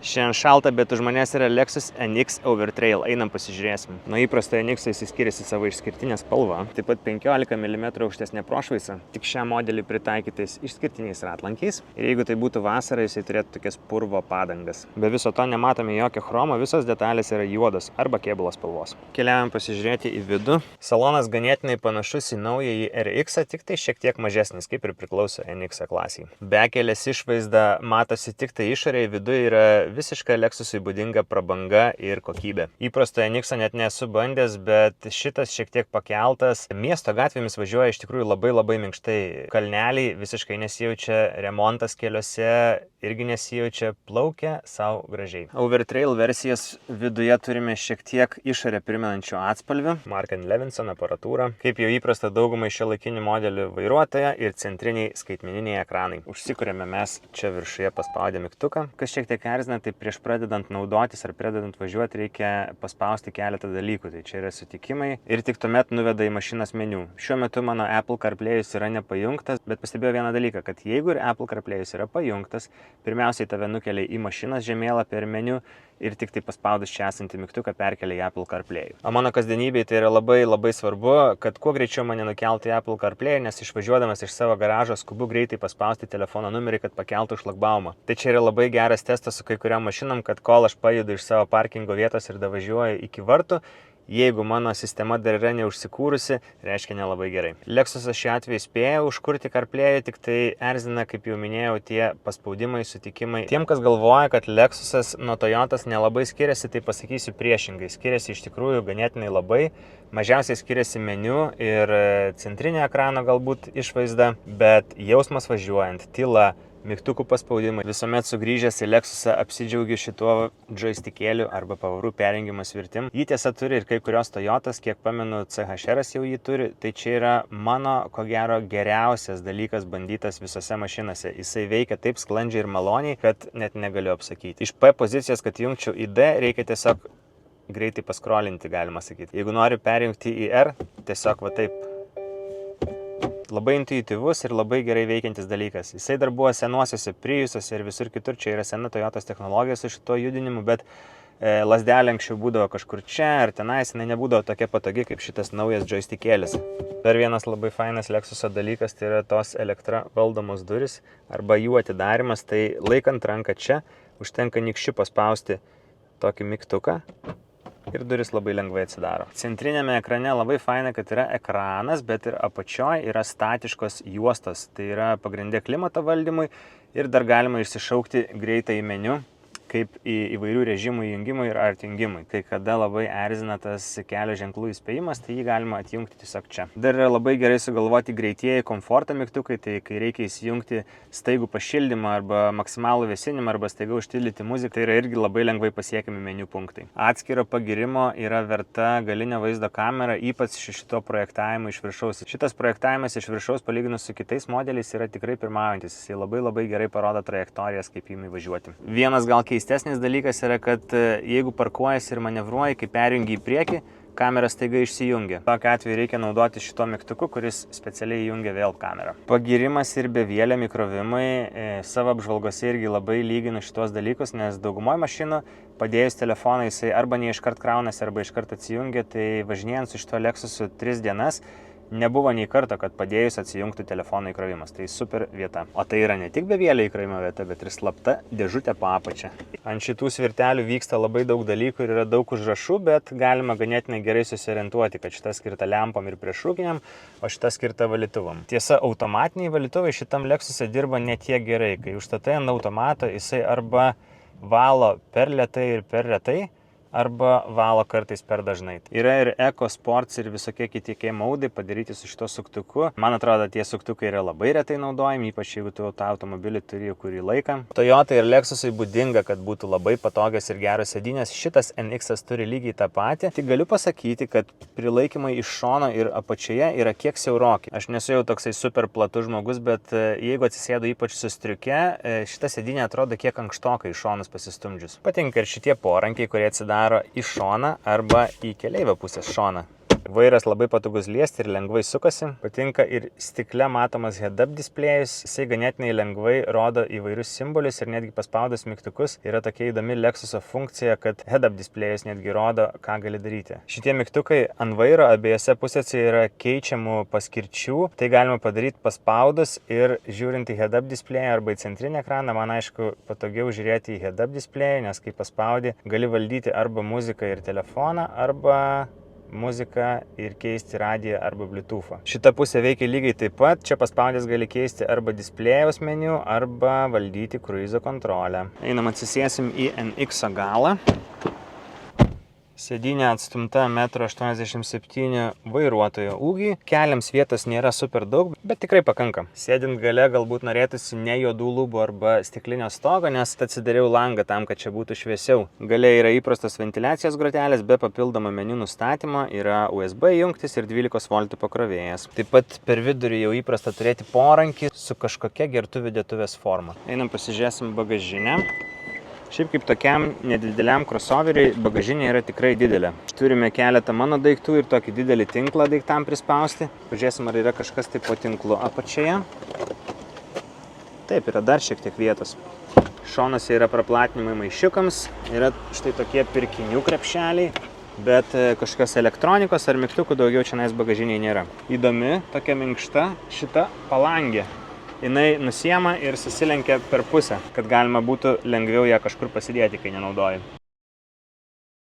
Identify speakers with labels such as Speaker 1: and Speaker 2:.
Speaker 1: Šiandien šalta, bet už manęs yra Lexus NX Overtrail. Einam pasižiūrėsim. Nuo įprasto NX jis skiriasi savo išskirtinę spalvą. Taip pat 15 mm aukštesnė prošvaisa. Tik šiam modeliui pritaikytais išskirtiniais ratlankiais. Ir jeigu tai būtų vasara, jisai turėtų tokias purvo padangas. Be viso to nematome jokio chromo, visos detalės yra juodos arba kėbulo spalvos. Keliaujam pasižiūrėti į vidų. Salonas ganėtinai panašus į naująjį RX, tik tai šiek tiek mažesnis, kaip ir priklauso NX klasiai. Bekelės išvaizda matosi tik tai išorėje, viduje yra visiška Lexusui būdinga prabanga ir kokybė. Įprasto NX net nesu bandęs, bet šitas šiek tiek pakeltas. Miesto gatvėmis važiuoja iš tikrųjų labai minkštai. Kalneliai visiškai nesijaučia, remontas keliuose irgi nesijaučia, plaukia savo gražiai. Overtrail versijos viduje turime šiek tiek išorę primenančių atspalvių. Mark & Levinson aparatūra. Kaip jau įprasta daugumai šiuolaikinių modelių vairuotoja ir centriniai skaitmeniniai ekranai. Užsikuriame mes čia viršuje paspaudę mygtuką. Kas šiek tiek erzina, tai prieš pradedant naudotis ar pradedant važiuoti reikia paspausti keletą dalykų. Tai čia yra sutikimai ir tik tuomet nuveda į mašinos meniu. Šiuo metu mano Apple CarPlay'us yra nepajungtas, bet pastebėjau vieną dalyką, kad jeigu ir Apple CarPlay'us yra pajungtas, pirmiausiai tave nukelia į mašinos žemėlapį ir meniu ir tik tai paspaudus čia esantį mygtuką perkelia į Apple CarPlay. O mano kasdienybėje tai yra labai svarbu, kad kuo greičiau mane nukeltų į Apple CarPlay, nes išvažiuodamas iš savo garažo skubu greitai paspausti telefono numerį, kad pakeltų šlagbaumą. Tai čia yra labai geras testas su kai kuriam mašinom, kad kol aš pajudu iš savo parkingo vietos ir davažiuoju iki vartų, jeigu mano sistema dar yra neužsikūrusi, reiškia nelabai gerai. Lexusas šiuo atveju spėja užkurti CarPlay'ų, tik tai erzina, kaip jau minėjau, tie paspaudimai, sutikimai. Tiem, kas galvoja, kad Lexusas nuo Toyotas nelabai skiriasi, tai pasakysiu priešingai. Skiriasi iš tikrųjų ganėtinai labai. Mažiausiai skiriasi meniu ir centrinio ekrano galbūt išvaizda, bet jausmas važiuojant, tyla, mygtukų paspaudimai. Visuomet sugrįžęs į Lexusą apsidžiaugiu šituo joystickėliu arba pavarų perjungimo svirtim. Jį tiesa turi ir kai kurios Toyotas, kiek pamenu, CHR-as jau jį turi. Tai čia yra mano, ko gero, geriausias dalykas bandytas visose mašinose. Jisai veikia taip sklandžiai ir maloniai, kad net negaliu apsakyti. Iš P pozicijos, kad jungčiau į D, reikia tiesiog greitai paskrolinti, galima sakyti. Jeigu nori perjungti į R, tiesiog va taip. Labai intuityvus ir labai gerai veikiantis dalykas. Jisai dar buvo senuosiuose Priusuose ir visur kitur, čia yra sena Toyotos technologija su šituo judinimu, bet lasdelė anksčiau būdavo kažkur čia ar tenais, jinai nebūdavo tokia patogi kaip šitas naujas joystickėlis. Dar vienas labai fainas Lexuso dalykas, tai yra tos elektra valdomos durys arba jų atidarimas, tai laikant ranką čia, užtenka nykščiu paspausti tokį mygtuką. Ir duris labai lengvai atsidaro. Centrinėme ekrane labai faina, kad yra ekranas, bet ir apačioje yra statiškos juostos. Tai yra pagrindė klimato valdymui ir dar galima išsišaukti greitai į meniu, kaip į įvairių režimų įjungimui ir atjungimui. Kai kada labai erzina tas kelio ženklų įspėjimas, tai jį galima atjungti tiesiog čia. Dar yra labai gerai sugalvoti greitieji komforto mygtukai, tai kai reikia įsijungti staigų pašildymą arba maksimalų vėsinimą arba staiga užtildyti muziką, tai yra irgi labai lengvai pasiekiami meniu punktai. Atskiro pagirimo yra verta galinio vaizdo kamera, ypač šito projektavimo iš viršaus. Šitas projektavimas iš viršaus palyginus su kitais modeliais yra tikrai pirmaujantis. Jis labai gerai parodo trajektorijas, kaip jį važiuoti. Vienas gal keistesnis dalykas yra, kad jeigu parkuojasi ir manevruoji, kai perjungi į priekį, kamera staiga išsijungia. Tokiu atveju reikia naudoti šito mygtuku, kuris specialiai jungia vėl kamerą. Pagirimas ir bevėliam įkrovimai. Savo apžvalgose irgi labai lyginu šitos dalykus, nes daugumoje mašinų padėjus telefoną jisai arba neiškart kraunasi, arba iškart atsijungia. Tai važinėjant su šito Lexusu 3 dienas, nebuvo nei karto, kad padėjus atsijungtų telefono įkrovimas. Tai super vieta. O tai yra ne tik bevėlio įkrovimo vieta, bet ir slapta dėžutė po apačia. Ant šitų svirtelių vyksta labai daug dalykų ir yra daug užrašų, bet galima ganėtinai gerai susiorientuoti, kad šita skirta lempom ir priešrūkiniam, o šita skirta valytuvam. Tiesa, automatiniai valytuvai šitam Lexuse dirba ne tiek gerai. Kai užstatai ant automato, jisai arba valo per lėtai ir per retai, arba valo kartais per dažnai. Yra ir Eco Sports ir visokie kiti maudai padaryti su šito suktuku. Man atrodo, tie suktukai yra labai retai naudojami, ypač jeigu tu tą automobilį turi kurį laiką. Toyota ir Lexusai būdinga, kad būtų labai patogios ir geros sėdynės. Šitas NX turi lygiai tą patį. Tik galiu pasakyti, kad prilaikymai iš šono ir apačioje yra kiek siauroki. Aš nesu jau toksai super platus žmogus, bet jeigu atsisėdu ypač su striuke, šita sėdynė atrodo kiek ankštokai iš šonus pasistumdžius. Patinka ir šitie porankiai, kurie atsidaro į šoną arba į keleivio pusės šoną. Vairas labai patogus liesti ir lengvai sukasi. Patinka ir stikle matomas head-up displejus. Jisai ganėtinai lengvai rodo įvairius simbolius ir netgi paspaudus mygtukus yra tokia įdomi Lexuso funkcija, kad head-up displejus netgi rodo, ką gali daryti. Šitie mygtukai ant vairo abiejose pusėse yra keičiamų paskirčių. Tai galima padaryti paspaudus ir žiūrint į head-up displejų arba į centrinį ekraną. Man aišku patogiau žiūrėti į head-up displejų, nes kai paspaudi, gali valdyti arba muziką ir telefoną, arba muziką ir keisti radiją arba Bluetooth'ą. Šita pusė veikia lygiai taip pat. Čia paspaudęs gali keisti arba displėjaus meniu, arba valdyti kruizo kontrolę. Einam atsisėsim į NX galą. Sėdynė atstumta 1,87 m vairuotojo ūgį. Keliams vietos nėra super daug, bet tikrai pakanka. Sėdint gale galbūt norėtųsi ne juodų lubų arba stiklinio stogo, nes atsidariau langą tam, kad čia būtų šviesiau. Gale yra įprastos ventiliacijos grotelės, be papildomo meniu nustatymo yra USB jungtis ir 12 V pakrovėjas. Taip pat per vidurį jau įprasta turėti porankį su kažkokia gertuvių dėtuvės forma. Einam pasižiūrėsim bagažinę. Šiaip kaip tokiam nedideliam crossoveriui bagažinė yra tikrai didelė. Turime keletą mano daiktų ir tokį didelį tinklą daiktam prispausti. Pažiūrėsim, ar yra kažkas taip po tinklu apačioje. Taip, yra dar šiek tiek vietos. Šonuose yra praplatinimai maišiukams. Yra štai tokie pirkinių krepšeliai. Bet kažkokios elektronikos ar mygtukų daugiau čia bagažiniai nėra. Įdomi, tokia minkšta šita palangė. Jinai nusiema ir susilenkia per pusę, kad galima būtų lengviau ją kažkur pasidėti, kai nenaudoji.